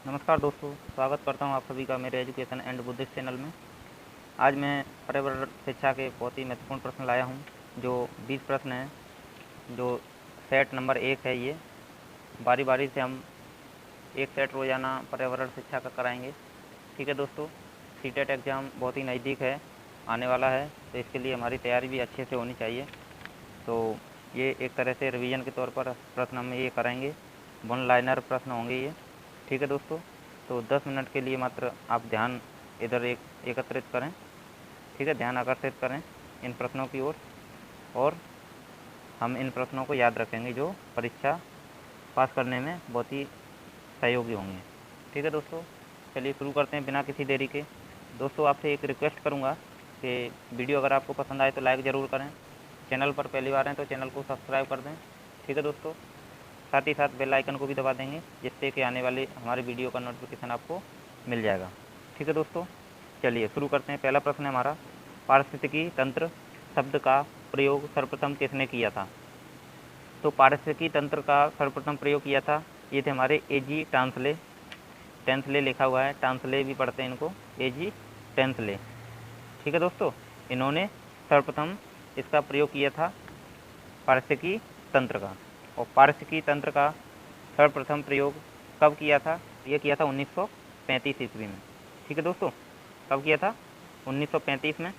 नमस्कार दोस्तों, स्वागत करता हूं आप सभी का मेरे एजुकेशन एंड बुद्धिस्ट चैनल में। आज मैं पर्यावरण शिक्षा के बहुत ही महत्वपूर्ण प्रश्न लाया हूं, जो 20 प्रश्न हैं, जो सेट नंबर 1 है। ये बारी बारी से हम एक सेट रोज़ाना पर्यावरण शिक्षा का कराएंगे। ठीक है दोस्तों, सीटेट एग्ज़ाम बहुत ही नज़दीक है, आने वाला है, तो इसके लिए हमारी तैयारी भी अच्छे से होनी चाहिए। तो ये एक तरह से रिवीजन के तौर पर प्रश्न हम ये कराएंगे, वन लाइनर प्रश्न होंगे ये। ठीक है दोस्तों, तो 10 मिनट के लिए मात्र आप ध्यान इधर एक एकत्रित करें। ठीक है, ध्यान आकर्षित करें इन प्रश्नों की ओर, और हम इन प्रश्नों को याद रखेंगे जो परीक्षा पास करने में बहुत ही सहयोगी होंगे। ठीक है दोस्तों, चलिए शुरू करते हैं बिना किसी देरी के। दोस्तों, आपसे एक रिक्वेस्ट करूँगा कि वीडियो अगर आपको पसंद आए तो लाइक ज़रूर करें, चैनल पर पहली बार हैं तो चैनल को सब्सक्राइब कर दें। ठीक है दोस्तों, साथ ही साथ बेल आइकन को भी दबा देंगे, जिससे कि आने वाली हमारे वीडियो का नोटिफिकेशन आपको मिल जाएगा। ठीक है दोस्तों, चलिए शुरू करते हैं। पहला प्रश्न है हमारा, पारिस्थितिकी तंत्र शब्द का प्रयोग सर्वप्रथम किसने किया था? तो पारिस्थितिकी तंत्र का सर्वप्रथम प्रयोग किया था, ये थे हमारे एजी टांसले। टेंसले लिखा हुआ है, टांसले भी पढ़ते हैं इनको, एजी टेंसले। ठीक है दोस्तों, इन्होंने सर्वप्रथम इसका प्रयोग किया था पारिस्थितिकी तंत्र का। और पारिस्थितिकी तंत्र का सर्वप्रथम प्रयोग कब किया था? ये किया था 1935 ईस्वी में। ठीक है दोस्तों, कब किया था? 1935 में,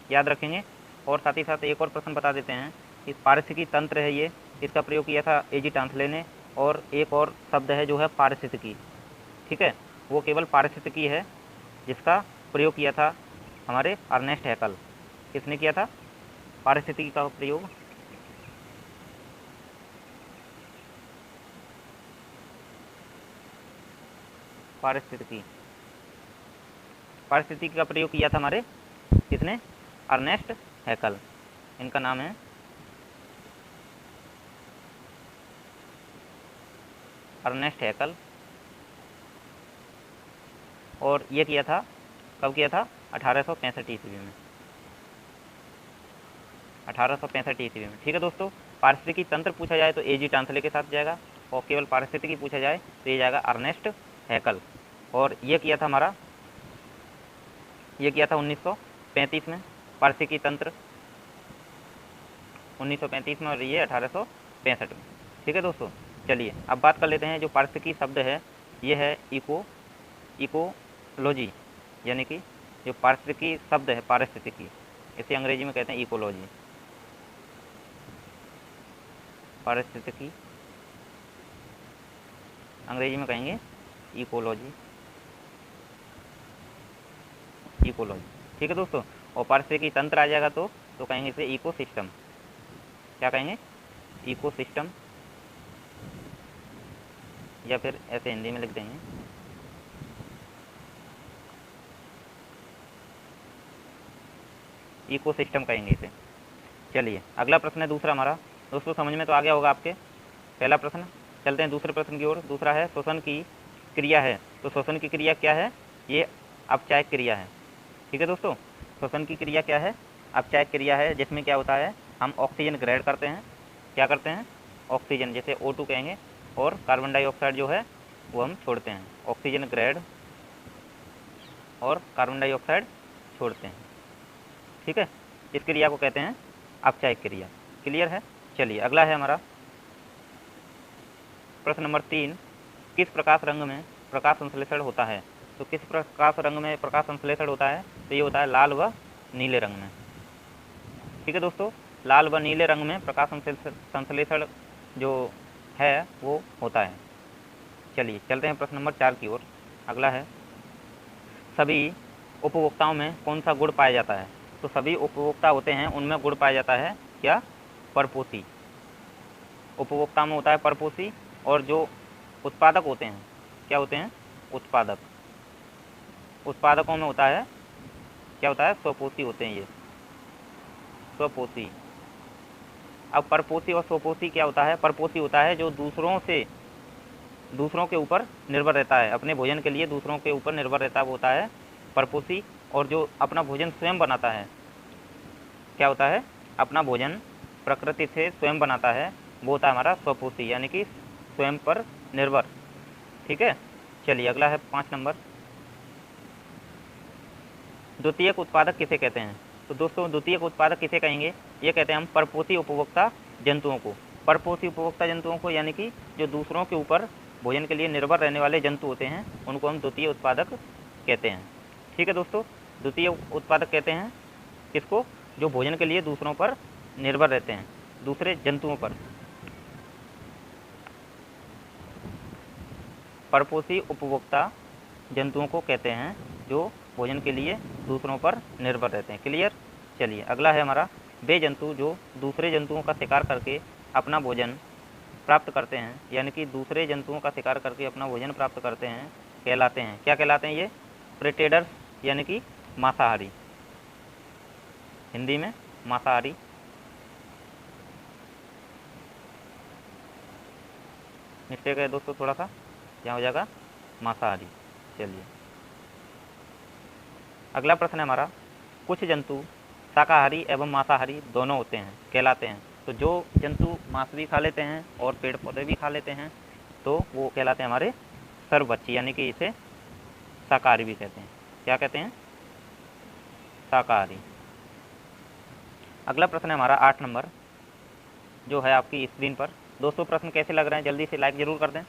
याद रखेंगे। और साथ ही साथ एक और प्रश्न बता देते हैं, इस पारिस्थितिकी तंत्र है ये, इसका प्रयोग किया था एजी टांसले ने। और एक और शब्द है जो है पारिस्थितिकी। ठीक है, वो केवल पारिस्थितिकी है जिसका प्रयोग किया था हमारे अर्नेस्ट हैकल। किसने किया था पारिस्थितिकी का प्रयोग? पारिस्थितिकी पारिस्थितिकी का प्रयोग किया था हमारे किसने? अर्नेस्ट हैकल, इनका नाम है अर्नेस्ट हैकल। और ये किया था, कब किया था? 1865 ईस्वी में, 1865 ईस्वी में। ठीक है दोस्तों, पारिस्थितिकी तंत्र पूछा जाए तो एजी टांसले के साथ जाएगा, और केवल पारिस्थितिकी पूछा जाए तो ये जाएगा अर्नेस्ट हैकल। और ये किया था हमारा, ये किया था 1935 में, पारिस्थितिकी तंत्र 1935 में, और ये 1865 में। ठीक है दोस्तों, चलिए अब बात कर लेते हैं। जो पारिस्थितिकी शब्द है ये है इकोलॉजी, यानी कि जो पारिस्थितिकी शब्द है पारिस्थितिकी, इसे अंग्रेजी में कहते हैं इकोलॉजी। पारिस्थितिकी अंग्रेजी में कहेंगे इकोलॉजी, इकोलॉजी। ठीक है दोस्तों, और पारिस्थितिकी तंत्र आ जाएगा तो कहेंगे इसे इकोसिस्टम। क्या कहेंगे? इकोसिस्टम, या फिर ऐसे हिंदी में लिख देंगे इकोसिस्टम कहेंगे इसे। चलिए अगला प्रश्न है दूसरा हमारा। दोस्तों समझ में तो आ गया होगा आपके पहला प्रश्न। चलते हैं दूसरे प्रश्न की ओर। दूसरा है श्वसन की क्रिया है। तो श्वसन की क्रिया क्या है? ये अपचायक क्रिया है। ठीक है दोस्तों, श्वसन की क्रिया क्या है? अपचायक क्रिया है, जिसमें क्या होता है, हम ऑक्सीजन ग्रहण करते हैं। क्या करते हैं? ऑक्सीजन, जैसे O2 कहेंगे, और कार्बन डाइऑक्साइड जो है वो हम छोड़ते हैं। ऑक्सीजन ग्रहण और कार्बन डाइऑक्साइड छोड़ते हैं। ठीक है, इस क्रिया को कहते हैं अपचायक क्रिया। क्लियर है? चलिए अगला है हमारा प्रश्न नंबर 3, किस प्रकाश रंग में प्रकाश संश्लेषण होता है? तो किस प्रकाश रंग में प्रकाश संश्लेषण होता है? तो ये होता है लाल व नीले रंग में। ठीक है दोस्तों, लाल व नीले रंग में प्रकाश संश्लेषण जो है वो होता है। चलिए चलते हैं प्रश्न नंबर 4 की ओर। अगला है, सभी उपभोक्ताओं में कौन सा गुण पाया जाता है? तो सभी उपभोक्ता होते हैं उनमें गुण पाया जाता है क्या? परपोषी। उपभोक्ता में होता है परपोषी, और जो उत्पादक होते हैं, क्या होते हैं? उत्पादक। उत्पादकों में होता है, क्या होता है? स्वपोषी होते हैं ये, स्वपोषी। अब परपोषी और स्वपोषी क्या होता है? परपोषी होता है जो दूसरों के ऊपर निर्भर रहता है, अपने भोजन के लिए दूसरों के ऊपर निर्भर रहता है, वो होता है परपोषी। और जो अपना भोजन स्वयं बनाता है, क्या होता है? अपना भोजन प्रकृति से स्वयं बनाता है, वो होता है हमारा स्वपोषी, यानी कि स्वयं पर निर्भर। ठीक है, चलिए अगला है 5 नंबर, द्वितीयक उत्पादक किसे कहते हैं। तो दोस्तों द्वितीयक उत्पादक किसे कहेंगे, ये कहते हैं हम परपोषी उपभोक्ता जंतुओं को। परपोषी उपभोक्ता जंतुओं को यानी कि जो दूसरों के ऊपर भोजन के लिए निर्भर रहने वाले जंतु होते हैं उनको हम द्वितीय उत्पादक कहते हैं। ठीक है दोस्तों, द्वितीय उत्पादक कहते हैं किसको, जो भोजन के लिए दूसरों पर निर्भर रहते हैं, दूसरे जंतुओं पर। परपोषी उपभोक्ता जंतुओं को कहते हैं जो भोजन के लिए दूसरों पर निर्भर रहते हैं। क्लियर। चलिए अगला है हमारा, वे जंतु जो दूसरे जंतुओं का शिकार करके अपना भोजन प्राप्त करते हैं, यानी कि दूसरे जंतुओं का शिकार करके अपना भोजन प्राप्त करते हैं, कहलाते हैं, क्या कहलाते हैं ये, प्रेडेटर्स, यानी कि मांसाहारी, हिंदी में मांसाहारी। मिस्टेक है दोस्तों थोड़ा सा, यहाँ हो जाएगा मांसाहारी। चलिए अगला प्रश्न है हमारा, कुछ जंतु शाकाहारी एवं मांसाहारी दोनों होते हैं, कहलाते हैं। तो जो जंतु मांस भी खा लेते हैं और पेड़ पौधे भी खा लेते हैं तो वो कहलाते हैं हमारे सर्वभक्षी, यानी कि इसे शाकाहारी भी कहते हैं। क्या कहते हैं, शाकाहारी। अगला प्रश्न है हमारा 8 नंबर, जो है आपकी स्क्रीन पर। दोस्तों प्रश्न कैसे लग रहे हैं जल्दी से लाइक ज़रूर कर दें,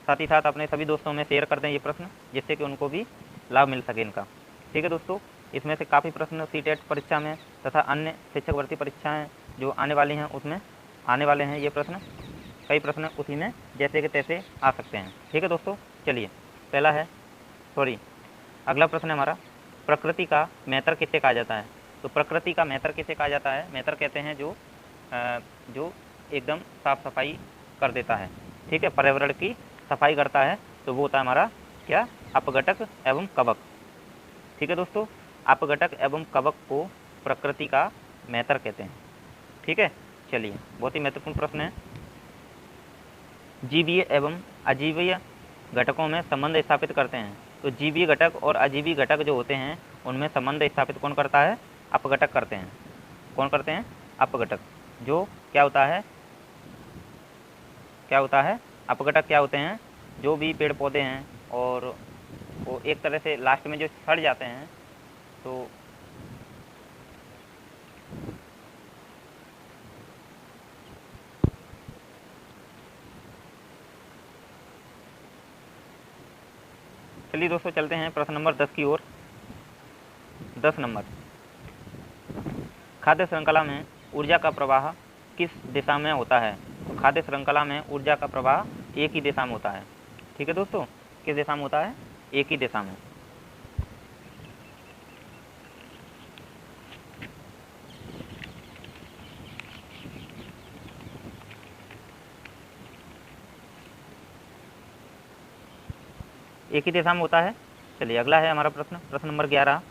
साथ ही साथ अपने सभी दोस्तों में शेयर कर दें ये प्रश्न, जिससे कि उनको भी लाभ मिल सके इनका। ठीक है दोस्तों, इसमें से काफ़ी प्रश्न सीटेट परीक्षा में तथा अन्य शिक्षक भर्ती परीक्षाएं जो आने वाली हैं उसमें आने वाले हैं ये प्रश्न, कई प्रश्न उसी में जैसे कि तैसे आ सकते हैं। ठीक है दोस्तों, चलिए पहला है, अगला प्रश्न है हमारा, प्रकृति का मैत्र किसे कहा जाता है। तो प्रकृति का मैत्र किसे कहा जाता है, मैत्र कहते हैं जो एकदम साफ सफाई कर देता है, ठीक है, पर्यावरण की सफाई करता है, तो वो होता है हमारा क्या, अपघटक एवं कवक। ठीक है दोस्तों, अपघटक एवं कवक को प्रकृति का मैत्र कहते हैं। ठीक है, चलिए बहुत ही महत्वपूर्ण प्रश्न है, जीवीय एवं अजीवीय घटकों में संबंध स्थापित करते हैं। तो जीवीय घटक और अजीवीय घटक जो होते हैं उनमें संबंध स्थापित कौन करता है, अपघटक करते हैं। कौन करते हैं, अपघटक। जो क्या होता है, अपघटक क्या होते हैं, जो भी पेड़ पौधे हैं और वो एक तरह से लास्ट में जो सड़ जाते हैं, तो चलिए दोस्तों चलते हैं प्रश्न नंबर 10 की ओर। 10 नंबर, खाद्य श्रृंखला में ऊर्जा का प्रवाह किस दिशा में होता है। तो खाद्य श्रृंखला में ऊर्जा का प्रवाह एक ही दिशा में होता है। ठीक है दोस्तों, किस दिशा में होता है, एक ही दिशा में। एक ही दिशा में होता है। चलिए अगला है हमारा प्रश्न नंबर 11,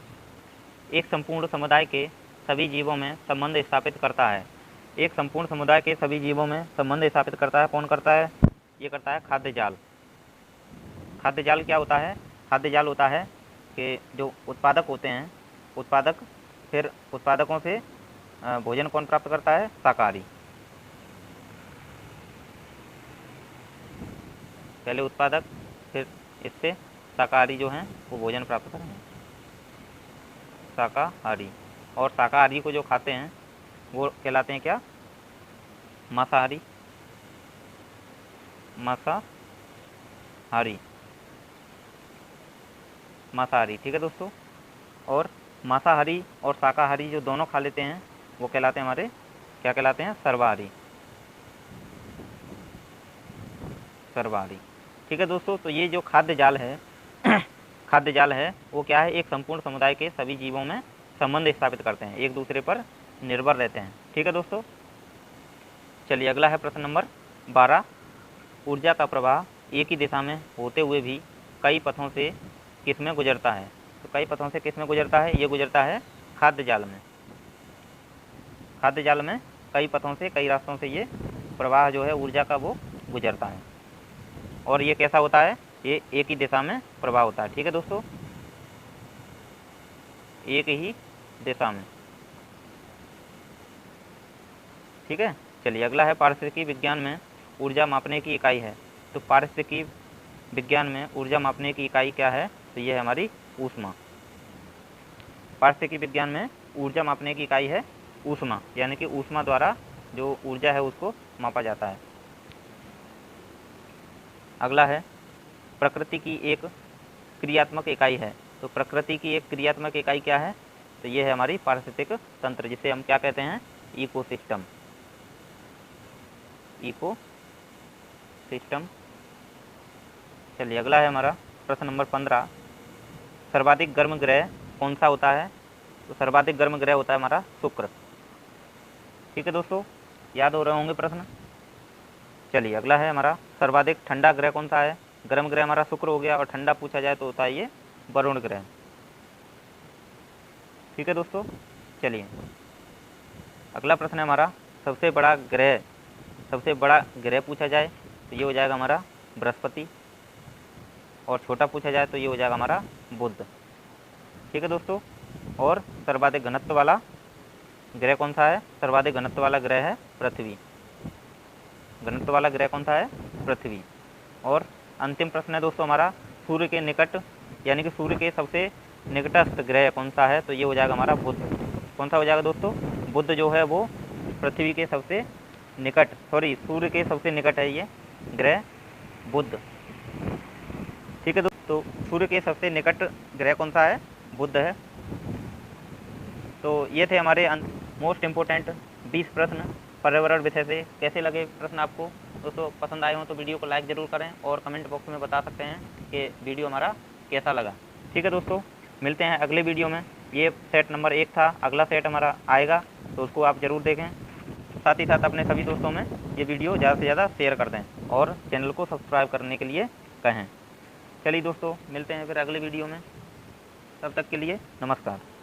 एक संपूर्ण समुदाय के सभी जीवों में संबंध स्थापित करता है। एक संपूर्ण समुदाय के सभी जीवों में संबंध स्थापित करता है, कौन करता है, ये करता है खाद्य जाल। खाद्य जाल क्या होता है, खाद्य जाल होता है कि जो उत्पादक होते हैं, उत्पादक फिर उत्पादकों से भोजन कौन प्राप्त करता है, शाकाहारी। पहले उत्पादक फिर इससे शाकाहारी जो हैं वो भोजन प्राप्त करेंगे, शाकाहारी। और शाकाहारी को जो खाते हैं वो कहलाते हैं क्या, मांसाहारी। मांसाहारी, ठीक है दोस्तों। और मांसाहारी और शाकाहारी जो दोनों खा लेते हैं वो कहलाते हैं हमारे, क्या कहलाते हैं, सर्वाहारी। ठीक है दोस्तों, तो ये जो खाद्य जाल है खाद्य जाल है वो क्या है, एक संपूर्ण समुदाय के सभी जीवों में संबंध स्थापित करते हैं, एक दूसरे पर निर्भर रहते हैं। ठीक है दोस्तों, चलिए अगला है प्रश्न नंबर 12, ऊर्जा का प्रवाह एक ही दिशा में होते हुए भी कई पथों से किस में गुजरता है। तो कई पथों से किस में गुजरता है, ये गुजरता है खाद्य जाल में। खाद्य जाल में कई पथों से, कई रास्तों से ये प्रवाह जो है ऊर्जा का वो गुजरता है, और ये कैसा होता है, ये एक ही दिशा में प्रवाह होता है। ठीक है दोस्तों, एक ही दिशा में। ठीक है, चलिए अगला है, पारिस्थितिकी विज्ञान में ऊर्जा मापने की इकाई है। तो पारिस्थितिकी विज्ञान में ऊर्जा मापने की इकाई क्या है? तो ये है हमारी ऊष्मा। पारिस्थितिकी विज्ञान में ऊर्जा मापने की इकाई है ऊष्मा, यानी कि ऊष्मा द्वारा जो ऊर्जा है उसको मापा जाता है। अगला है प्रकृति की एक क्रियात्मक इकाई है। तो प्रकृति की एक क्रियात्मक इकाई क्या है? तो ये है हमारी पारिस्थितिक तंत्र, जिसे हम क्या कहते हैं? इकोसिस्टम। इकोसिस्टम। चलिए अगला है हमारा प्रश्न नंबर 15। सर्वाधिक गर्म ग्रह कौन सा होता है? तो सर्वाधिक गर्म ग्रह होता है हमारा शुक्र। ठीक है दोस्तों, याद हो रहे होंगे प्रश्न। चलिए अगला है हमारा सर्वाधिक ठंडा ग्रह कौन सा है? गर्म ग्रह हमारा शुक्र हो गया, और ठंडा पूछा जाए तो होता है ये वरुण ग्रह। ठीक है दोस्तों, चलिए अगला प्रश्न है हमारा सबसे बड़ा ग्रह पूछा जाए तो ये हो जाएगा हमारा बृहस्पति, और छोटा पूछा जाए तो ये हो जाएगा हमारा बुध। ठीक है दोस्तों, और सर्वाधिक घनत्व वाला ग्रह कौन सा है? सर्वाधिक घनत्व वाला ग्रह है पृथ्वी। घनत्व वाला ग्रह कौन सा है? पृथ्वी। और अंतिम प्रश्न है दोस्तों हमारा सूर्य के निकट, यानी कि सूर्य के सबसे निकटस्थ ग्रह कौन सा है? तो ये हो जाएगा हमारा बुध। कौन सा हो जाएगा दोस्तों? बुध जो है वो पृथ्वी के सबसे निकट, सूर्य के सबसे निकट है ये ग्रह बुध। ठीक है दोस्तों, सूर्य के सबसे निकट ग्रह कौन सा है? बुध है। तो ये थे हमारे मोस्ट इम्पोर्टेंट 20 प्रश्न पर्यावरण विषय से। कैसे लगे प्रश्न आपको? दोस्तों पसंद आए हो तो वीडियो को लाइक ज़रूर करें, और कमेंट बॉक्स में बता सकते हैं कि वीडियो हमारा कैसा लगा। ठीक है दोस्तों, मिलते हैं अगले वीडियो में। ये सेट नंबर 1 था, अगला सेट हमारा आएगा तो उसको आप ज़रूर देखें। साथ ही साथ अपने सभी दोस्तों में ये वीडियो ज़्यादा से ज़्यादा शेयर कर दें, और चैनल को सब्सक्राइब करने के लिए कहें। चलिए दोस्तों, मिलते हैं फिर अगले वीडियो में। तब तक के लिए नमस्कार।